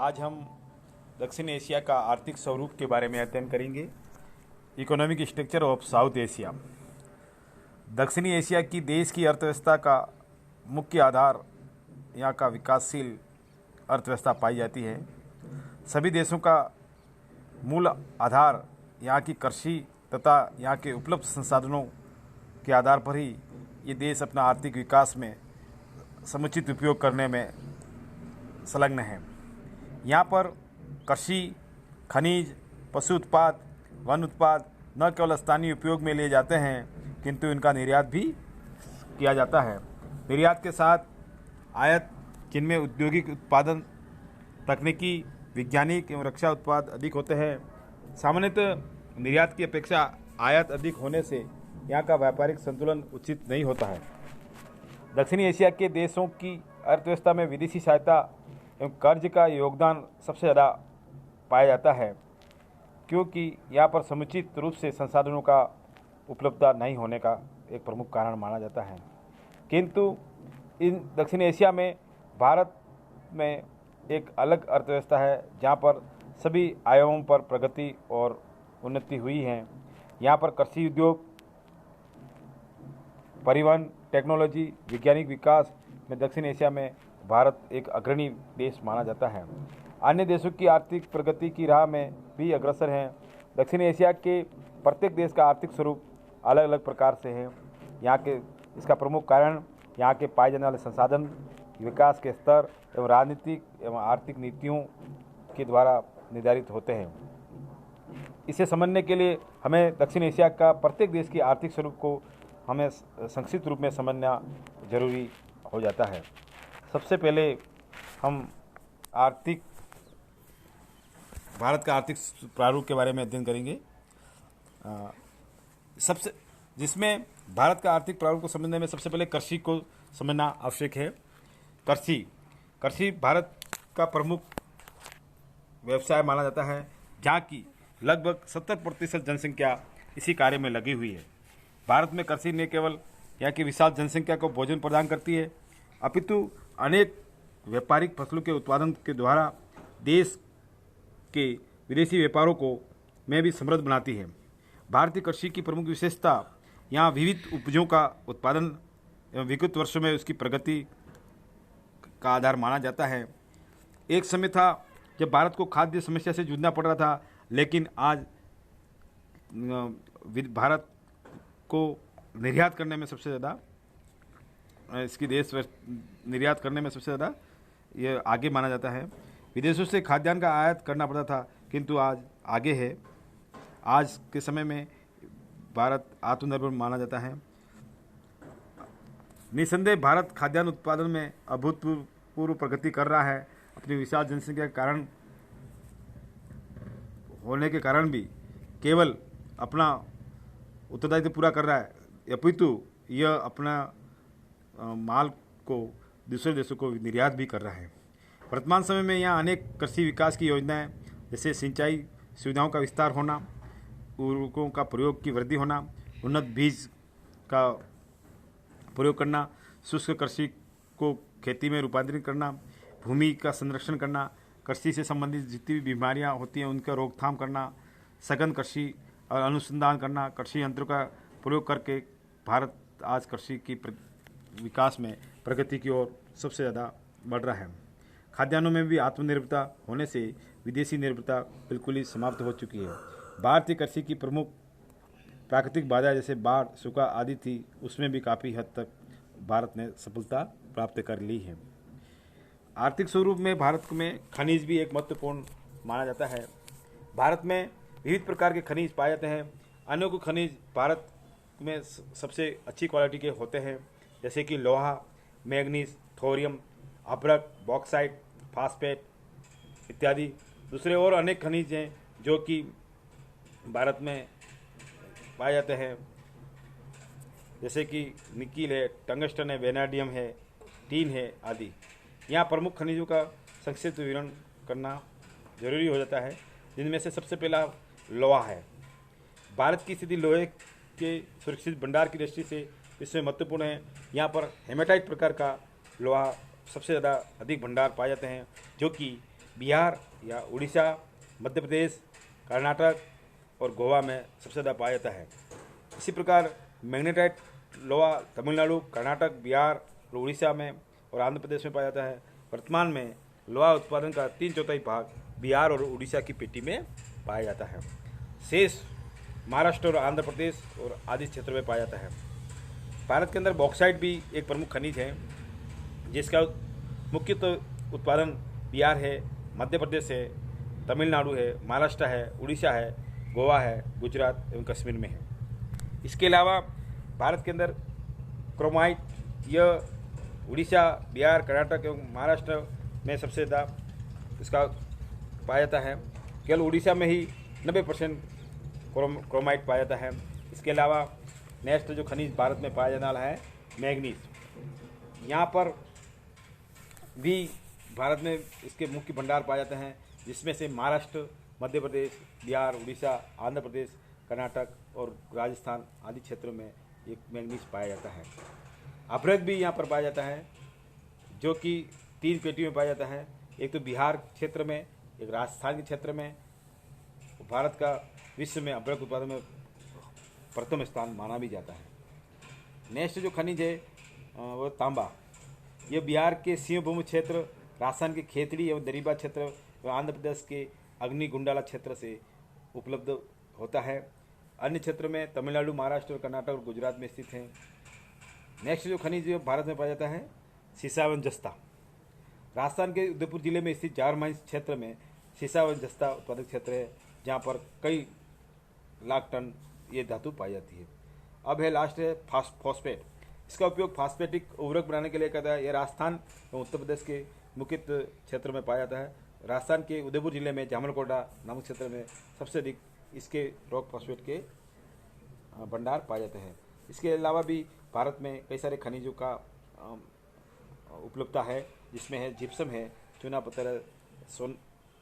आज हम दक्षिण एशिया का आर्थिक स्वरूप के बारे में अध्ययन करेंगे। Economic structure of south Asia. दक्षिणी एशिया की देश की अर्थव्यवस्था का मुख्य आधार यहाँ का विकासशील अर्थव्यवस्था पाई जाती है। सभी देशों का मूल आधार यहाँ की कृषि तथा यहाँ के उपलब्ध संसाधनों के आधार पर ही ये देश अपना आर्थिक विकास में समुचित उपयोग करने में संलग्न है। यहाँ पर कृषि, खनिज, पशु उत्पाद, वन उत्पाद न केवल स्थानीय उपयोग में लिए जाते हैं किंतु इनका निर्यात भी किया जाता है। निर्यात के साथ आयात, जिनमें औद्योगिक उत्पादन, तकनीकी, वैज्ञानिक एवं रक्षा उत्पाद अधिक होते हैं। सामान्यतः निर्यात की अपेक्षा आयात अधिक होने से यहाँ का व्यापारिक संतुलन उचित नहीं होता है। दक्षिणी एशिया के देशों की अर्थव्यवस्था में विदेशी सहायता एवं कर्ज का योगदान सबसे ज़्यादा पाया जाता है, क्योंकि यहाँ पर समुचित रूप से संसाधनों का उपलब्धता नहीं होने का एक प्रमुख कारण माना जाता है। किंतु इन दक्षिण एशिया में भारत में एक अलग अर्थव्यवस्था है, जहाँ पर सभी आयामों पर प्रगति और उन्नति हुई है। यहाँ पर कृषि उद्योग, परिवहन, टेक्नोलॉजी, वैज्ञानिक विकास में दक्षिण एशिया में भारत एक अग्रणी देश माना जाता है। अन्य देशों की आर्थिक प्रगति की राह में भी अग्रसर हैं। दक्षिण एशिया के प्रत्येक देश का आर्थिक स्वरूप अलग अलग प्रकार से है। यहाँ के इसका प्रमुख कारण यहाँ के पाए जाने वाले संसाधन, विकास के स्तर एवं राजनीतिक एवं आर्थिक नीतियों के द्वारा निर्धारित होते हैं। इसे समझने के लिए हमें दक्षिण एशिया का प्रत्येक देश की आर्थिक स्वरूप को हमें संक्षिप्त रूप में समझना जरूरी हो जाता है। सबसे पहले हम भारत का आर्थिक प्रारूप के बारे में अध्ययन करेंगे। जिसमें भारत का आर्थिक प्रारूप को समझने में सबसे पहले कृषि को समझना आवश्यक है। कृषि भारत का प्रमुख व्यवसाय माना जाता है, जहाँ की लगभग 70% जनसंख्या इसी कार्य में लगी हुई है। भारत में कृषि न केवल यहाँ की विशाल जनसंख्या को भोजन प्रदान करती है, अपितु अनेक व्यापारिक फसलों के उत्पादन के द्वारा देश के विदेशी व्यापारों को में भी समृद्ध बनाती है। भारतीय कृषि की प्रमुख विशेषता यहाँ विविध उपजों का उत्पादन एवं विगत वर्षों में उसकी प्रगति का आधार माना जाता है। एक समय था जब भारत को खाद्य समस्या से जूझना पड़ रहा था, लेकिन आज भारत को निर्यात करने में सबसे ज़्यादा निर्यात करने में सबसे ज़्यादा ये आगे माना जाता है। विदेशों से खाद्यान्न का आयात करना पड़ता था, किंतु आज आगे है। आज के समय में भारत आत्मनिर्भर माना जाता है। निसंदेह भारत खाद्यान्न उत्पादन में अभूतपूर्व प्रगति कर रहा है। अपनी विशाल जनसंख्या के कारण होने के कारण भी केवल अपना उत्तरदायित्व पूरा कर रहा है, अपितु यह अपना माल को दूसरे देशों को निर्यात भी कर रहा है। वर्तमान समय में यहाँ अनेक कृषि विकास की योजनाएं, जैसे सिंचाई सुविधाओं का विस्तार होना, उर्वरकों का प्रयोग की वृद्धि होना, उन्नत बीज का प्रयोग करना, शुष्क कृषि को खेती में रूपांतरित करना, भूमि का संरक्षण करना, कृषि से संबंधित जितनी भी बीमारियाँ होती हैं उनका रोकथाम करना, सघन कृषि और अनुसंधान करना, कृषि यंत्रों का प्रयोग करके भारत आज कृषि की विकास में प्रगति की ओर सबसे ज़्यादा बढ़ रहा है। खाद्यान्नों में भी आत्मनिर्भरता होने से विदेशी निर्भरता बिल्कुल ही समाप्त हो चुकी है। भारतीय कृषि की प्रमुख प्राकृतिक बाधा जैसे बाढ़, सूखा आदि थी, उसमें भी काफ़ी हद तक भारत ने सफलता प्राप्त कर ली है। आर्थिक स्वरूप में भारत में खनिज भी एक महत्वपूर्ण माना जाता है। भारत में विविध प्रकार के खनिज पाए जाते हैं। अनेकों खनिज भारत में सबसे अच्छी क्वालिटी के होते हैं, जैसे कि लोहा, मैग्नीज, थोरियम, अभ्रक, बॉक्साइट, फास्फेट इत्यादि। दूसरे और अनेक खनिज हैं जो कि भारत में पाए जाते हैं, जैसे कि निकिल है, टंगस्टन है, वेनाडियम है, टीन है आदि। यहाँ प्रमुख खनिजों का संक्षिप्त विवरण करना जरूरी हो जाता है, जिनमें से सबसे पहला लोहा है। भारत की स्थिति लोहे के सुरक्षित भंडार की दृष्टि से विश्व में महत्वपूर्ण है। यहाँ पर हेमेटाइट प्रकार का लोहा सबसे ज़्यादा अधिक भंडार पाए जाते हैं, जो कि बिहार या उड़ीसा, मध्य प्रदेश, कर्नाटक और गोवा में सबसे ज़्यादा पाया जाता है। इसी प्रकार मैग्नेटाइट लोहा तमिलनाडु, कर्नाटक, बिहार और उड़ीसा में और आंध्र प्रदेश में पाया जाता है। वर्तमान में लोहा उत्पादन का 3/4 भाग बिहार और उड़ीसा की पेटी में पाया जाता है। शेष महाराष्ट्र और आंध्र प्रदेश और आदि क्षेत्रों में पाया जाता है। भारत के अंदर बॉक्साइट भी एक प्रमुख खनिज है, जिसका मुख्यतः उत्पादन बिहार है, मध्य प्रदेश है, तमिलनाडु है, महाराष्ट्र है, उड़ीसा है, गोवा है, गुजरात एवं कश्मीर में है। इसके अलावा भारत के अंदर क्रोमाइट यह उड़ीसा, बिहार, कर्नाटक एवं महाराष्ट्र में सबसे ज़्यादा इसका पाया जाता है। केवल उड़ीसा में ही 90% क्रोमाइट पाया जाता है। इसके अलावा नेक्स्ट जो खनिज भारत में पाया जाने वाला है मैंगनीज। यहाँ पर भी भारत में इसके मुख्य भंडार पाए जाते हैं, जिसमें से महाराष्ट्र, मध्य प्रदेश, बिहार, उड़ीसा, आंध्र प्रदेश, कर्नाटक और राजस्थान आदि क्षेत्रों में ये मैंगनीज पाया जाता है। अपरक भी यहाँ पर पाया जाता है, जो कि 3 पेटी में पाया जाता है। एक तो बिहार क्षेत्र में, एक राजस्थान के क्षेत्र में। भारत का विश्व में अपरक उत्पादन में प्रथम स्थान माना भी जाता है। नेक्स्ट जो खनिज है वो तांबा। यह बिहार के सिंहभूमि क्षेत्र, राजस्थान के खेतड़ी एवं दरीबा क्षेत्र एवं आंध्र प्रदेश के अग्निगुंडाला क्षेत्र से उपलब्ध होता है। अन्य क्षेत्र में तमिलनाडु, महाराष्ट्र, कर्नाटक और गुजरात में स्थित है। नेक्स्ट जो खनिज भारत में पाया जाता है सीसा एवं जस्ता। राजस्थान के उदयपुर जिले में स्थित जार माइंस क्षेत्र में सीसा एवं जस्ता उत्पादक क्षेत्र है, जहाँ पर कई लाख टन ये धातु पाई जाती है। अब है लास्ट है फॉस्फेट। इसका उपयोग फॉस्फेटिक उर्वरक बनाने के लिए करता है। यह राजस्थान एवं उत्तर प्रदेश के मुख्य क्षेत्र में पाया जाता है। राजस्थान के उदयपुर जिले में जामलकोटा नामक क्षेत्र में सबसे अधिक इसके रॉक फॉस्फेट के भंडार पाए जाते हैं। इसके अलावा भी भारत में कई सारे खनिजों का उपलब्धता है, जिसमें है जिप्सम है, चूना पत्थर है,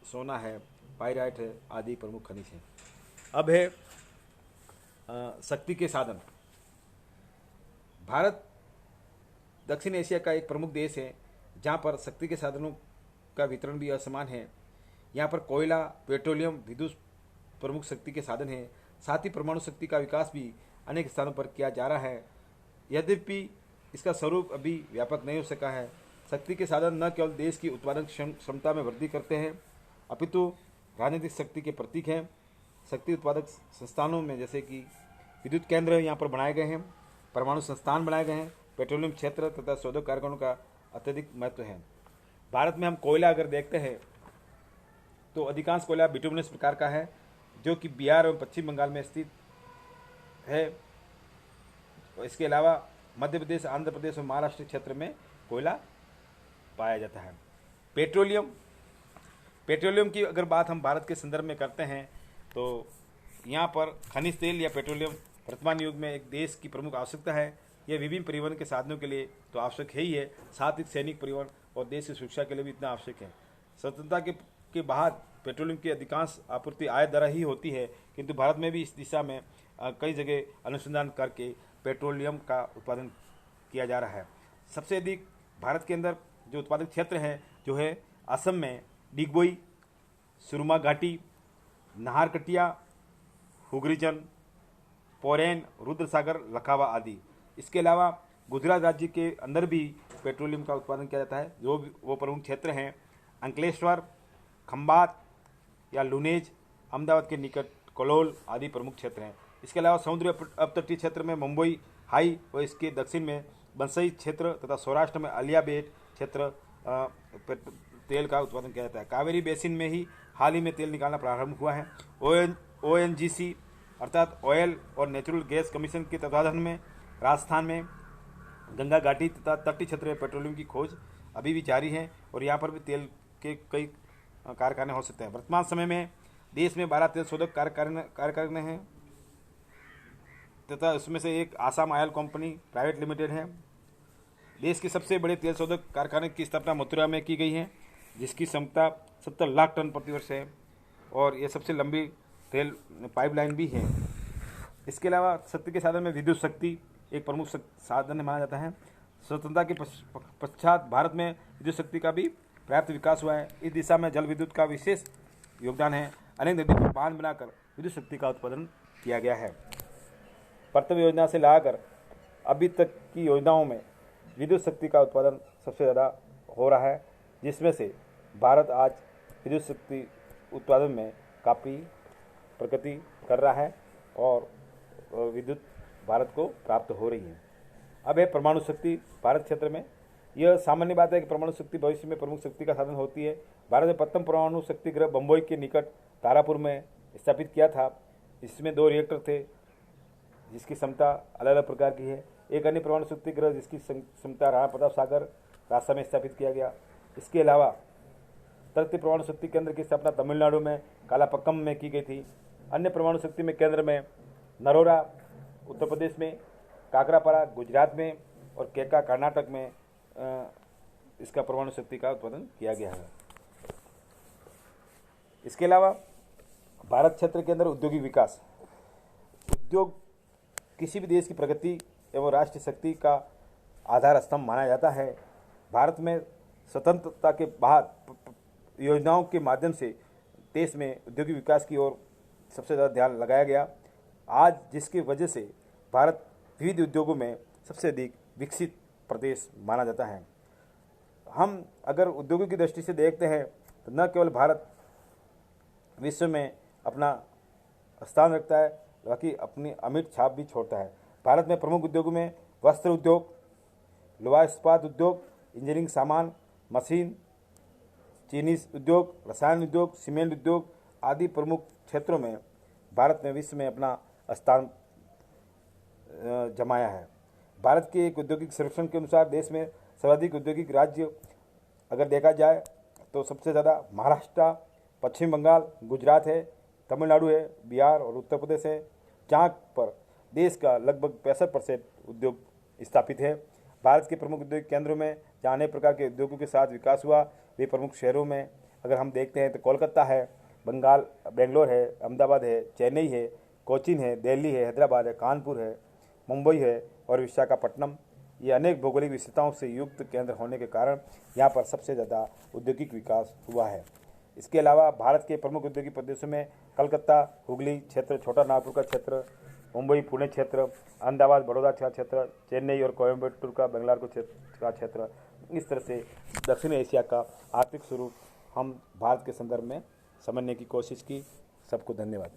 सोना है, पाइराइट है आदि प्रमुख खनिज हैं। अब है शक्ति के साधन। भारत दक्षिण एशिया का एक प्रमुख देश है, जहाँ पर शक्ति के साधनों का वितरण भी असमान है। यहाँ पर कोयला, पेट्रोलियम, विद्युत प्रमुख शक्ति के साधन हैं। साथ ही परमाणु शक्ति का विकास भी अनेक स्थानों पर किया जा रहा है, यद्यपि इसका स्वरूप अभी व्यापक नहीं हो सका है। शक्ति के साधन न केवल देश की उत्पादन क्षमता में वृद्धि करते हैं, अपितु राजनीतिक शक्ति के प्रतीक हैं। शक्ति उत्पादक संस्थानों में जैसे कि विद्युत केंद्र यहाँ पर बनाए गए हैं, परमाणु संस्थान बनाए गए हैं, पेट्रोलियम क्षेत्र तथा शोधक कारखानों का अत्यधिक महत्व है। भारत में हम कोयला अगर देखते हैं तो अधिकांश कोयला बिटुमिनस प्रकार का है, जो कि बिहार एवं पश्चिम बंगाल में स्थित है। इसके अलावा मध्य प्रदेश, आंध्र प्रदेश और महाराष्ट्र क्षेत्र में कोयला पाया जाता है। पेट्रोलियम की अगर बात हम भारत के संदर्भ में करते हैं तो यहाँ पर खनिज तेल या पेट्रोलियम वर्तमान युग में एक देश की प्रमुख आवश्यकता है। यह विभिन्न परिवहन के साधनों के लिए तो आवश्यक है ही है, साथ ही सैनिक परिवहन और देश की सुरक्षा के लिए भी इतना आवश्यक है। स्वतंत्रता के बाद पेट्रोलियम की अधिकांश आपूर्ति आय द्वारा ही होती है, किंतु भारत में भी इस दिशा में कई जगह अनुसंधान करके पेट्रोलियम का उत्पादन किया जा रहा है। सबसे अधिक भारत के अंदर जो उत्पादक क्षेत्र है जो है असम में डिगबोई, सुरमा घाटी, नाहरकटिया, हुगरीजन, पोरेन, रुद्रसागर, लखावा आदि। इसके अलावा गुजरात राज्य के अंदर भी पेट्रोलियम का उत्पादन किया जाता है। जो वो प्रमुख क्षेत्र हैं अंकलेश्वर, खंबात या लुनेज, अहमदाबाद के निकट कलोल आदि प्रमुख क्षेत्र हैं। इसके अलावा समुद्री अपतटीय क्षेत्र में मुंबई हाई व इसके दक्षिण में बंसई क्षेत्र तथा सौराष्ट्र में अलियाबेट क्षेत्र तेल का उत्पादन किया जाता है। कावेरी बेसिन में ही हाल ही में तेल निकालना प्रारंभ हुआ है। ONGC अर्थात ऑयल और नेचुरल गैस कमीशन के तत्वाधान में राजस्थान में गंगा घाटी तथा तटीय क्षेत्र में पेट्रोलियम की खोज अभी भी जारी है और यहाँ पर भी तेल के कई कारखाने हो सकते हैं। वर्तमान समय में देश में 12 तेल शोधक कारखाने हैं तथा उसमें से एक Assam oil company private limited है। देश के सबसे बड़े तेल शोधक कारखाने की स्थापना मथुरा में की गई है, जिसकी क्षमता 70 लाख टन प्रतिवर्ष है और ये सबसे लंबी तेल पाइपलाइन भी है। इसके अलावा शक्ति के साधन में विद्युत शक्ति एक प्रमुख साधन माना जाता है। स्वतंत्रता के पश्चात भारत में विद्युत शक्ति का भी पर्याप्त विकास हुआ है। इस दिशा में जल विद्युत का विशेष योगदान है। अनेक नदी पर बांध बनाकर विद्युत शक्ति का उत्पादन किया गया है। प्रथम योजना से लाकर अभी तक की योजनाओं में विद्युत शक्ति का उत्पादन सबसे ज़्यादा हो रहा है, जिसमें से भारत आज विद्युत शक्ति उत्पादन में काफ़ी प्रगति कर रहा है और विद्युत भारत को प्राप्त हो रही है। अब है परमाणु शक्ति भारत क्षेत्र में। यह सामान्य बात है कि परमाणु शक्ति भविष्य में प्रमुख शक्ति का साधन होती है। भारत ने प्रथम परमाणु शक्ति गृह बम्बई के निकट तारापुर में स्थापित किया था। इसमें 2 रिएक्टर थे जिसकी क्षमता अलग अलग प्रकार की है। एक अन्य परमाणु शक्ति गृह जिसकी क्षमता राणा प्रताप सागर राजस्थान में स्थापित किया गया। इसके अलावा तृतीय परमाणु शक्ति केंद्र की स्थापना तमिलनाडु में कालापक्कम में की गई थी। अन्य परमाणु शक्ति में केंद्र में नरोरा उत्तर प्रदेश में, काकरापारा गुजरात में और केका कर्नाटक में इसका परमाणु शक्ति का उत्पादन किया गया है। इसके अलावा भारत क्षेत्र के अंदर औद्योगिक विकास, उद्योग किसी भी देश की प्रगति एवं राष्ट्रीय शक्ति का आधार स्तंभ माना जाता है। भारत में स्वतंत्रता के बाद योजनाओं के माध्यम से देश में औद्योगिक विकास की ओर सबसे ज़्यादा ध्यान लगाया गया। आज जिसकी वजह से भारत विविध उद्योगों में सबसे अधिक विकसित प्रदेश माना जाता है। हम अगर उद्योगों की दृष्टि से देखते हैं तो न केवल भारत विश्व में अपना स्थान रखता है बल्कि अपनी अमिट छाप भी छोड़ता है। भारत में प्रमुख उद्योगों में वस्त्र उद्योग, लोहा इस्पात उद्योग, इंजीनियरिंग सामान, मशीन, चीनी उद्योग, रसायन उद्योग, सीमेंट उद्योग आदि प्रमुख क्षेत्रों में भारत ने विश्व में अपना स्थान जमाया है। भारत के एक औद्योगिक सर्वेक्षण के अनुसार देश में सर्वाधिक औद्योगिक राज्य अगर देखा जाए तो सबसे ज़्यादा महाराष्ट्र, पश्चिम बंगाल, गुजरात है, तमिलनाडु है, बिहार और उत्तर प्रदेश है, जहाँ पर देश का लगभग 65% उद्योग स्थापित है। भारत के प्रमुख औद्योगिक केंद्रों में जहाँ अनेक प्रकार के उद्योगों के साथ विकास हुआ, वे प्रमुख शहरों में अगर हम देखते हैं तो कोलकाता है, बेंगलोर है, अहमदाबाद है, चेन्नई है, कोचीन है, दिल्ली है, हैदराबाद है, कानपुर है, मुंबई है और विशाखापट्टनम। ये अनेक भौगोलिक विशेषताओं से युक्त केंद्र होने के कारण यहाँ पर सबसे ज़्यादा औद्योगिक विकास हुआ है। इसके अलावा भारत के प्रमुख औद्योगिक प्रदेशों में कलकत्ता, हुगली क्षेत्र, छोटा नागपुर का क्षेत्र, मुंबई पुणे क्षेत्र, अहमदाबाद बड़ौदा का क्षेत्र, चेन्नई और कोयम्बटूर का बेंगलुरु का क्षेत्र, इस तरह से दक्षिण एशिया का आर्थिक स्वरूप हम भारत के संदर्भ में समझने की कोशिश की। सबको धन्यवाद।